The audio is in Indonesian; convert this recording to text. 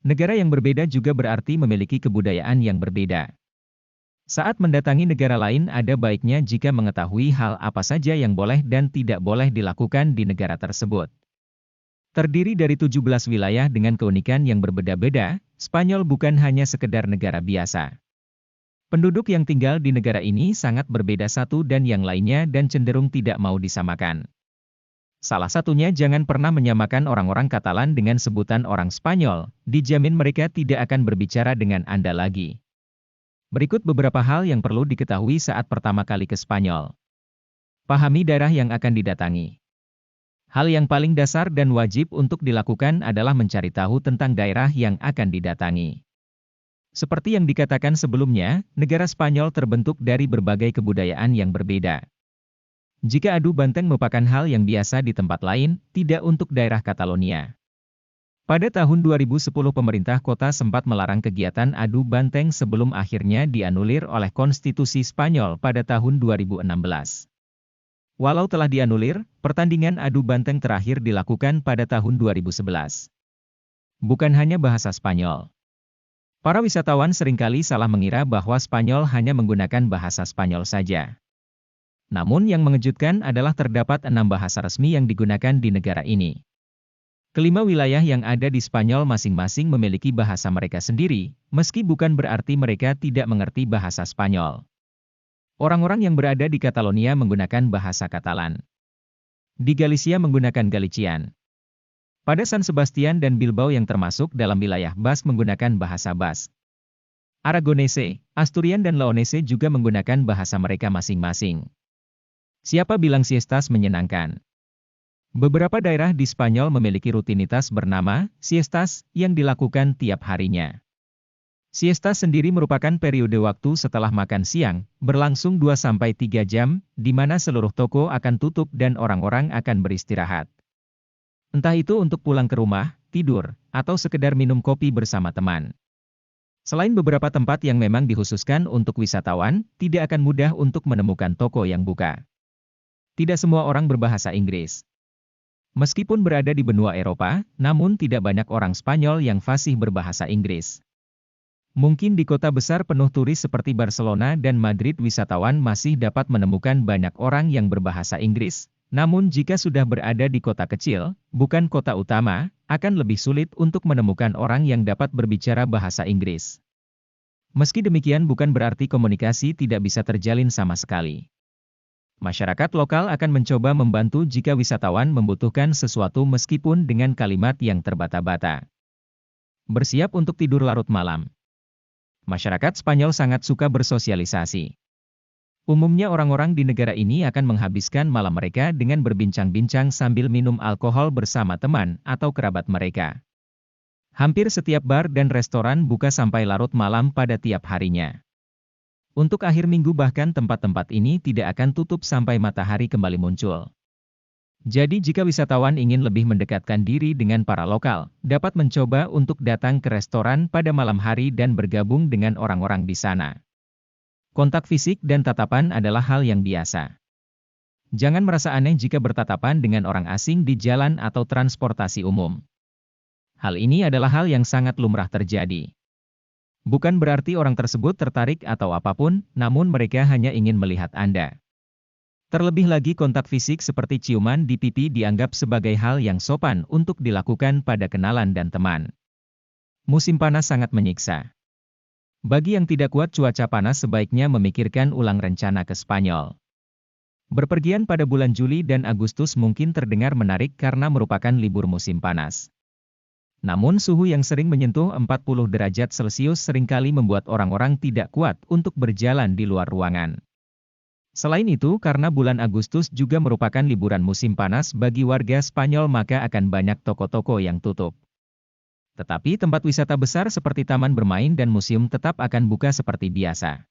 Negara yang berbeda juga berarti memiliki kebudayaan yang berbeda. Saat mendatangi negara lain ada baiknya jika mengetahui hal apa saja yang boleh dan tidak boleh dilakukan di negara tersebut. Terdiri dari 17 wilayah dengan keunikan yang berbeda-beda, Spanyol bukan hanya sekedar negara biasa. Penduduk yang tinggal di negara ini sangat berbeda satu dan yang lainnya dan cenderung tidak mau disamakan. Salah satunya jangan pernah menyamakan orang-orang Katalan dengan sebutan orang Spanyol, dijamin mereka tidak akan berbicara dengan Anda lagi. Berikut beberapa hal yang perlu diketahui saat pertama kali ke Spanyol. Pahami daerah yang akan didatangi. Hal yang paling dasar dan wajib untuk dilakukan adalah mencari tahu tentang daerah yang akan didatangi. Seperti yang dikatakan sebelumnya, negara Spanyol terbentuk dari berbagai kebudayaan yang berbeda. Jika adu banteng merupakan hal yang biasa di tempat lain, tidak untuk daerah Catalonia. Pada tahun 2010 pemerintah kota sempat melarang kegiatan adu banteng sebelum akhirnya dianulir oleh konstitusi Spanyol pada tahun 2016. Walau telah dianulir, pertandingan adu banteng terakhir dilakukan pada tahun 2011. Bukan hanya bahasa Spanyol. Para wisatawan seringkali salah mengira bahwa Spanyol hanya menggunakan bahasa Spanyol saja. Namun yang mengejutkan adalah terdapat 6 bahasa resmi yang digunakan di negara ini. Kelima wilayah yang ada di Spanyol masing-masing memiliki bahasa mereka sendiri, meski bukan berarti mereka tidak mengerti bahasa Spanyol. Orang-orang yang berada di Catalonia menggunakan bahasa Katalan. Di Galicia menggunakan Galician. Pada San Sebastian dan Bilbao yang termasuk dalam wilayah Basque menggunakan bahasa Basque. Aragonese, Asturian dan Leonese juga menggunakan bahasa mereka masing-masing. Siapa bilang siestas menyenangkan? Beberapa daerah di Spanyol memiliki rutinitas bernama siestas yang dilakukan tiap harinya. Siestas sendiri merupakan periode waktu setelah makan siang, berlangsung 2-3 jam, di mana seluruh toko akan tutup dan orang-orang akan beristirahat. Entah itu untuk pulang ke rumah, tidur, atau sekedar minum kopi bersama teman. Selain beberapa tempat yang memang dikhususkan untuk wisatawan, tidak akan mudah untuk menemukan toko yang buka. Tidak semua orang berbahasa Inggris. Meskipun berada di benua Eropa, namun tidak banyak orang Spanyol yang fasih berbahasa Inggris. Mungkin di kota besar penuh turis seperti Barcelona dan Madrid wisatawan masih dapat menemukan banyak orang yang berbahasa Inggris, namun jika sudah berada di kota kecil, bukan kota utama, akan lebih sulit untuk menemukan orang yang dapat berbicara bahasa Inggris. Meski demikian bukan berarti komunikasi tidak bisa terjalin sama sekali. Masyarakat lokal akan mencoba membantu jika wisatawan membutuhkan sesuatu meskipun dengan kalimat yang terbata-bata. Bersiap untuk tidur larut malam. Masyarakat Spanyol sangat suka bersosialisasi. Umumnya orang-orang di negara ini akan menghabiskan malam mereka dengan berbincang-bincang sambil minum alkohol bersama teman atau kerabat mereka. Hampir setiap bar dan restoran buka sampai larut malam pada tiap harinya. Untuk akhir minggu bahkan tempat-tempat ini tidak akan tutup sampai matahari kembali muncul. Jadi jika wisatawan ingin lebih mendekatkan diri dengan para lokal, dapat mencoba untuk datang ke restoran pada malam hari dan bergabung dengan orang-orang di sana. Kontak fisik dan tatapan adalah hal yang biasa. Jangan merasa aneh jika bertatapan dengan orang asing di jalan atau transportasi umum. Hal ini adalah hal yang sangat lumrah terjadi. Bukan berarti orang tersebut tertarik atau apapun, namun mereka hanya ingin melihat Anda. Terlebih lagi kontak fisik seperti ciuman di pipi dianggap sebagai hal yang sopan untuk dilakukan pada kenalan dan teman. Musim panas sangat menyiksa. Bagi yang tidak kuat cuaca panas sebaiknya memikirkan ulang rencana ke Spanyol. Berpergian pada bulan Juli dan Agustus mungkin terdengar menarik karena merupakan libur musim panas. Namun suhu yang sering menyentuh 40 derajat Celcius seringkali membuat orang-orang tidak kuat untuk berjalan di luar ruangan. Selain itu, karena bulan Agustus juga merupakan liburan musim panas bagi warga Spanyol maka akan banyak toko-toko yang tutup. Tetapi tempat wisata besar seperti taman bermain dan museum tetap akan buka seperti biasa.